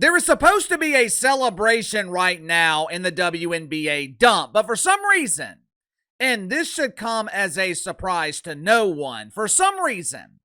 There is supposed to be a celebration right now in the WNBA dump, but for some reason, and this should come as a surprise to no one, for some reason,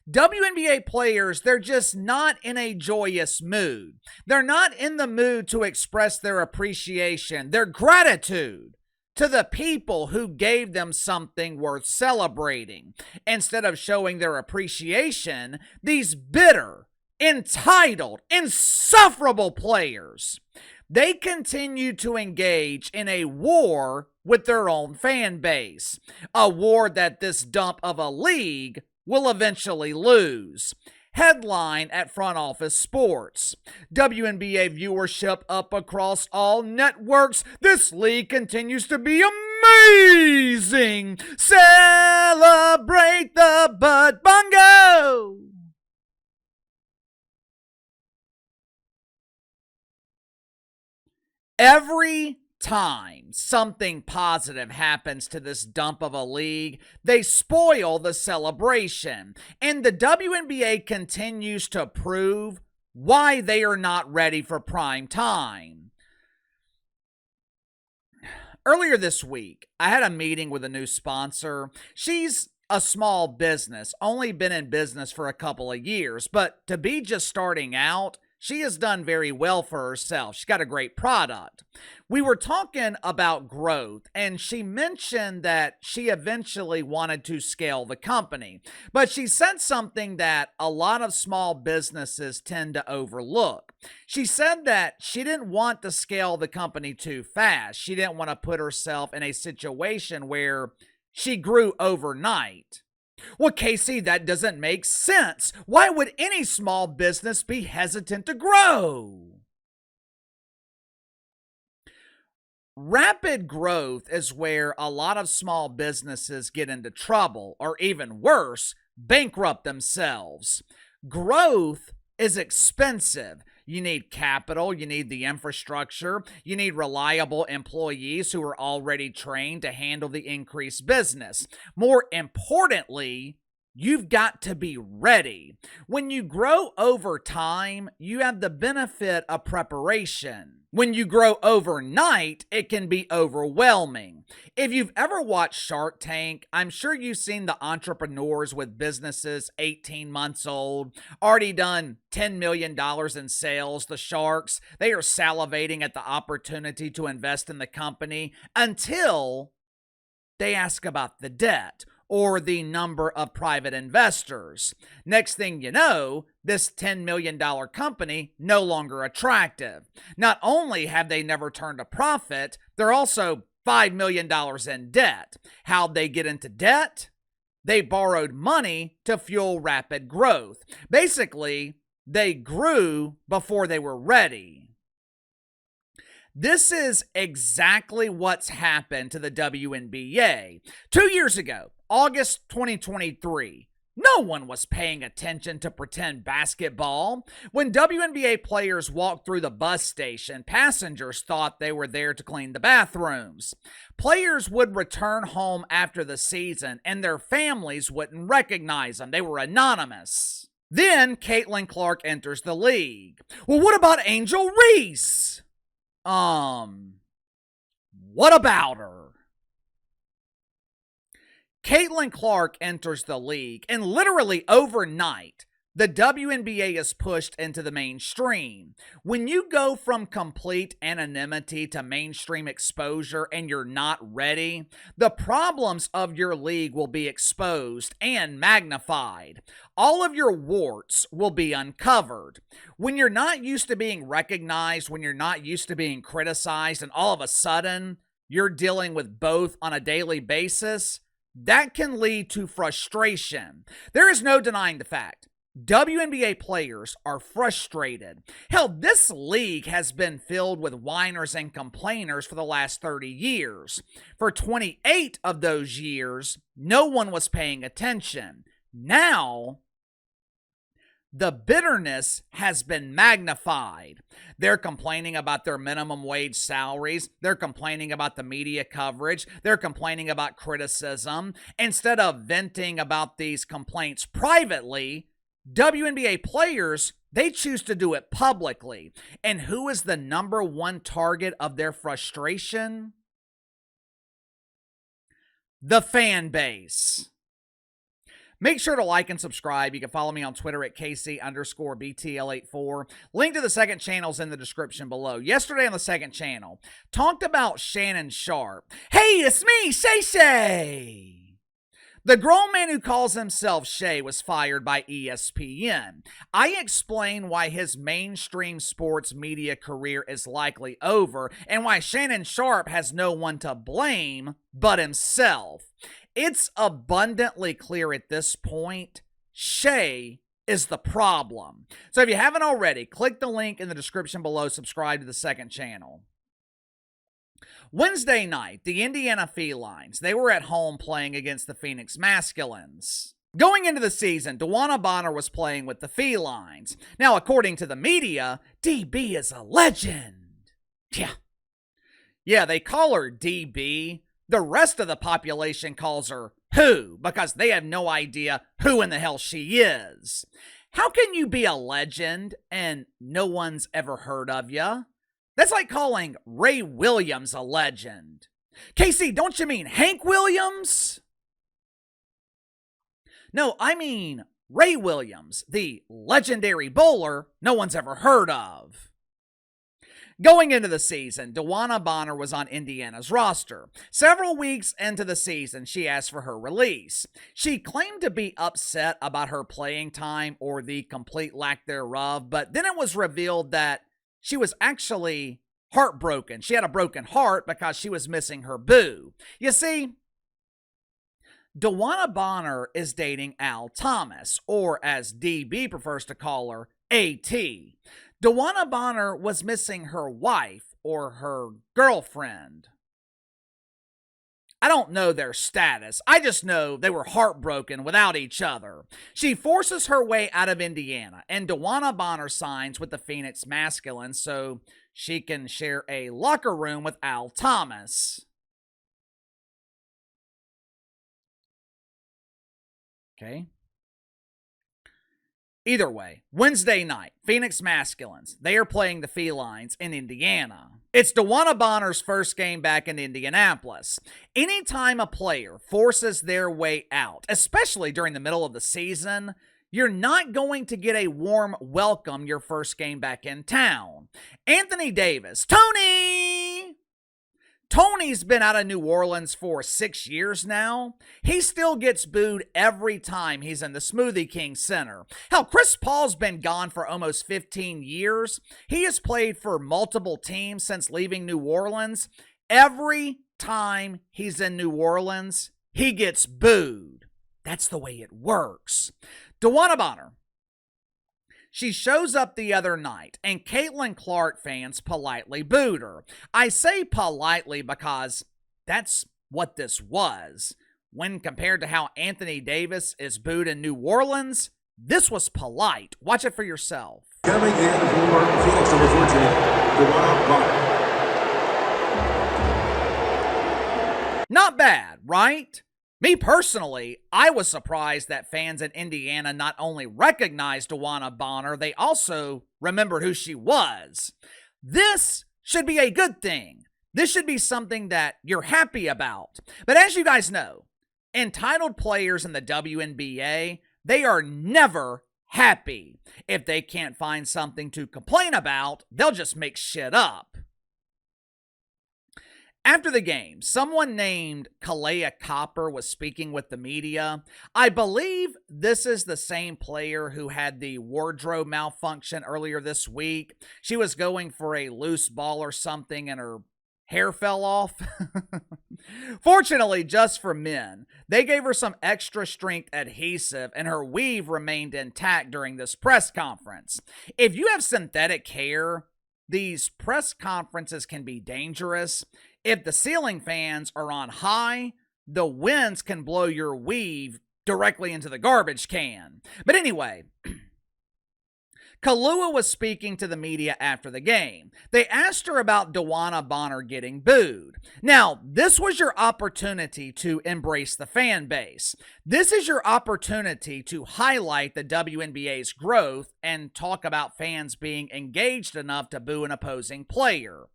WNBA players, they're just not in a joyous mood. They're not in the mood to express their appreciation, their gratitude to the people who gave them something worth celebrating. Instead of showing their appreciation, these bitter, entitled, insufferable players, they continue to engage in a war with their own fan base, a war that this dump of a league will eventually lose. Headline at Front Office Sports. WNBA viewership up across all networks. This league continues to be amazing. Celebrate the Bud Bongo. Every time something positive happens to this dump of a league, they spoil the celebration. And the WNBA continues to prove why they are not ready for prime time. Earlier this week, I had a meeting with a new sponsor. She's a small business, only been in business for a couple of years, but to be just starting out, she has done very well for herself. She's got a great product. We were talking about growth, and she mentioned that she eventually wanted to scale the company. But she said something that a lot of small businesses tend to overlook. She said that she didn't want to scale the company too fast. She didn't want to put herself in a situation where she grew overnight. Well, Casey, that doesn't make sense. Why would any small business be hesitant to grow? Rapid growth is where a lot of small businesses get into trouble, or even worse, bankrupt themselves. Growth is expensive. You need capital, you need the infrastructure, you need reliable employees who are already trained to handle the increased business. More importantly, you've got to be ready. When you grow over time, you have the benefit of preparation. When you grow overnight, it can be overwhelming. If you've ever watched Shark Tank, I'm sure you've seen the entrepreneurs with businesses 18 months old, already done $10 million in sales. The sharks, they are salivating at the opportunity to invest in the company until they ask about the debt or the number of private investors. Next thing you know, this $10 million company no longer attractive. Not only have they never turned a profit, they're also $5 million in debt. How'd they get into debt? They borrowed money to fuel rapid growth. Basically, they grew before they were ready. This is exactly what's happened to the WNBA. 2 years ago, August 2023, no one was paying attention to pretend basketball. When WNBA players walked through the bus station, passengers thought they were there to clean the bathrooms. Players would return home after the season, and their families wouldn't recognize them. They were anonymous. Then Caitlin Clark enters the league. Well, what about Angel Reese? What about her? Caitlin Clark enters the league, and literally overnight, the WNBA is pushed into the mainstream. When you go from complete anonymity to mainstream exposure and you're not ready, the problems of your league will be exposed and magnified. All of your warts will be uncovered. When you're not used to being recognized, when you're not used to being criticized, and all of a sudden you're dealing with both on a daily basis, that can lead to frustration. There is no denying the fact. WNBA players are frustrated. Hell, this league has been filled with whiners and complainers for the last 30 years. For 28 of those years, no one was paying attention. Now, the bitterness has been magnified. They're complaining about their minimum wage salaries. They're complaining about the media coverage. They're complaining about criticism. Instead of venting about these complaints privately, WNBA players, they choose to do it publicly. And who is the number one target of their frustration? The fan base. Make sure to like and subscribe. You can follow me on Twitter at KC_BTL84. Link to the second channel is in the description below. Yesterday on the second channel, talked about Shannon Sharpe. Hey, it's me, Shay Shay. The grown man who calls himself Shay was fired by ESPN. I explain why his mainstream sports media career is likely over and why Shannon Sharpe has no one to blame but himself. It's abundantly clear at this point, Shay is the problem. So if you haven't already, click the link in the description below, subscribe to the second channel. Wednesday night, the Indiana Felines, they were at home playing against the Phoenix Masculines. Going into the season, DeWanna Bonner was playing with the Felines. Now, according to the media, DB is a legend. Yeah, they call her DB. The rest of the population calls her Who, because they have no idea who in the hell she is. How can you be a legend and no one's ever heard of you? That's like calling Ray Williams a legend. Casey, don't you mean Hank Williams? No, I mean Ray Williams, the legendary bowler no one's ever heard of. Going into the season, DeWanna Bonner was on Indiana's roster. Several weeks into the season, she asked for her release. She claimed to be upset about her playing time or the complete lack thereof, but then it was revealed that she was actually heartbroken. She had a broken heart because she was missing her boo. You see, DeWanna Bonner is dating Al Thomas, or as DB prefers to call her, AT. DeWanna Bonner was missing her wife or her girlfriend. I don't know their status. I just know they were heartbroken without each other. She forces her way out of Indiana, and DeWanna Bonner signs with the Phoenix Masculines so she can share a locker room with Al Thomas. Okay. Either way, Wednesday night, Phoenix Masculines, they are playing the Felines in Indiana. It's DeWanna Bonner's first game back in Indianapolis. Anytime a player forces their way out, especially during the middle of the season, you're not going to get a warm welcome your first game back in town. Anthony Davis, Tony's been out of New Orleans for 6 years now. He still gets booed every time he's in the Smoothie King Center. Hell, Chris Paul's been gone for almost 15 years. He has played for multiple teams since leaving New Orleans. Every time he's in New Orleans, he gets booed. That's the way it works. DeWanna Bonner, she shows up the other night, and Caitlin Clark fans politely booed her. I say politely because that's what this was. When compared to how Anthony Davis is booed in New Orleans, this was polite. Watch it for yourself. Coming in for Phoenix number 14, DeWanna Bonner. Not bad, right? Me personally, I was surprised that fans in Indiana not only recognized DeWanna Bonner, they also remembered who she was. This should be a good thing. This should be something that you're happy about. But as you guys know, entitled players in the WNBA, they are never happy. If they can't find something to complain about, they'll just make shit up. After the game, someone named Kahleah Copper was speaking with the media. I believe this is the same player who had the wardrobe malfunction earlier this week. She was going for a loose ball or something and her hair fell off. Fortunately, just for men, they gave her some extra strength adhesive and her weave remained intact during this press conference. If you have synthetic hair, these press conferences can be dangerous. If the ceiling fans are on high, the winds can blow your weave directly into the garbage can. But anyway, Kahleah was speaking to the media after the game. They asked her about DeWanna Bonner getting booed. Now, this was your opportunity to embrace the fan base. This is your opportunity to highlight the WNBA's growth and talk about fans being engaged enough to boo an opposing player.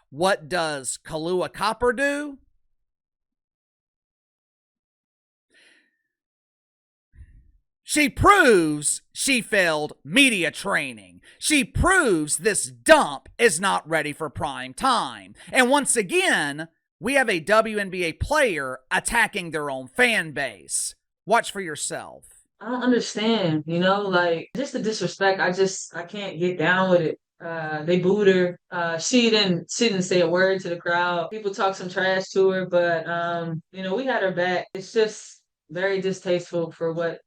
What does Kahleah Copper do? She proves she failed media training. She proves this dump is not ready for prime time. And once again, we have a WNBA player attacking their own fan base. Watch for yourself. I don't understand, like just the disrespect. I can't get down with it. They booed her. She didn't say a word to the crowd. People talk some trash to her, but we had her back. It's just very distasteful for what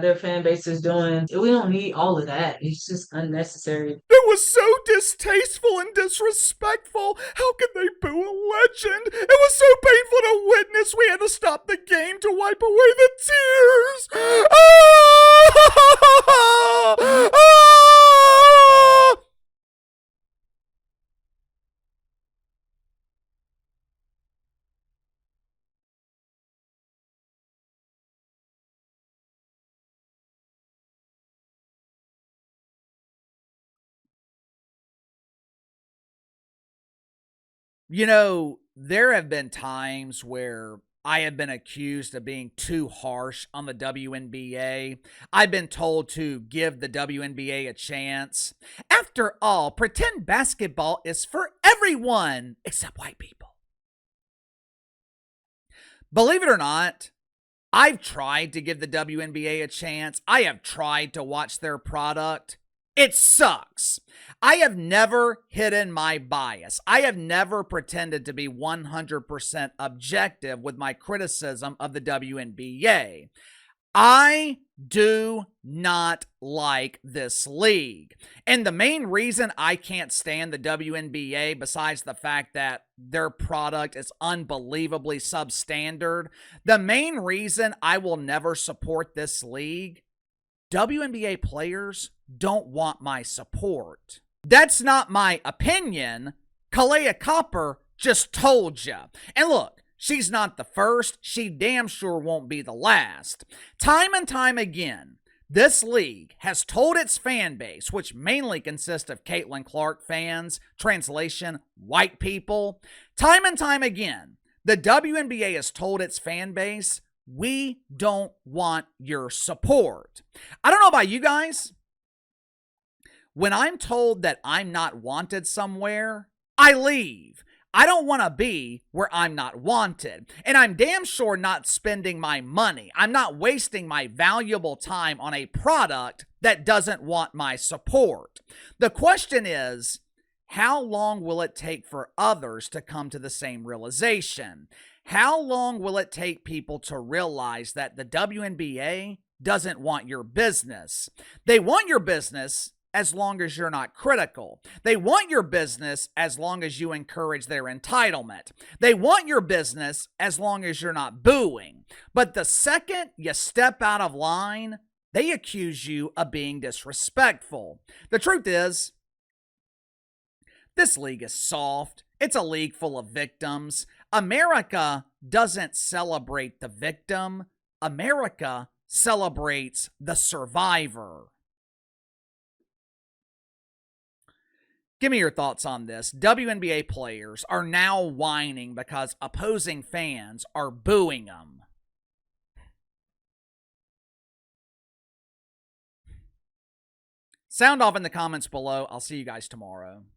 their fan base is doing. We don't need all of that. It's just unnecessary. It was so distasteful and disrespectful. How could they boo a legend? It was so painful to witness. We had to stop the game to wipe away the tears. You know, there have been times where I have been accused of being too harsh on the WNBA. I've been told to give the WNBA a chance. After all, pretend basketball is for everyone except white people. Believe it or not, I've tried to give the WNBA a chance. I have tried to watch their product. It sucks. I have never hidden my bias. I have never pretended to be 100% objective with my criticism of the WNBA. I do not like this league. And the main reason I can't stand the WNBA, besides the fact that their product is unbelievably substandard, the main reason I will never support this league, WNBA players don't want my support. That's not my opinion. Kahleah Copper just told you. And look, she's not the first. She damn sure won't be the last. Time and time again, this league has told its fan base, which mainly consists of Caitlin Clark fans, translation, white people, time and time again, the WNBA has told its fan base, we don't want your support. I don't know about you guys. When I'm told that I'm not wanted somewhere, I leave. I don't want to be where I'm not wanted. And I'm damn sure not spending my money. I'm not wasting my valuable time on a product that doesn't want my support. The question is, how long will it take for others to come to the same realization? How long will it take people to realize that the WNBA doesn't want your business? They want your business as long as you're not critical. They want your business as long as you encourage their entitlement. They want your business as long as you're not booing. But the second you step out of line, they accuse you of being disrespectful. The truth is, this league is soft. It's a league full of victims. America doesn't celebrate the victim. America celebrates the survivor. Give me your thoughts on this. WNBA players are now whining because opposing fans are booing them. Sound off in the comments below. I'll see you guys tomorrow.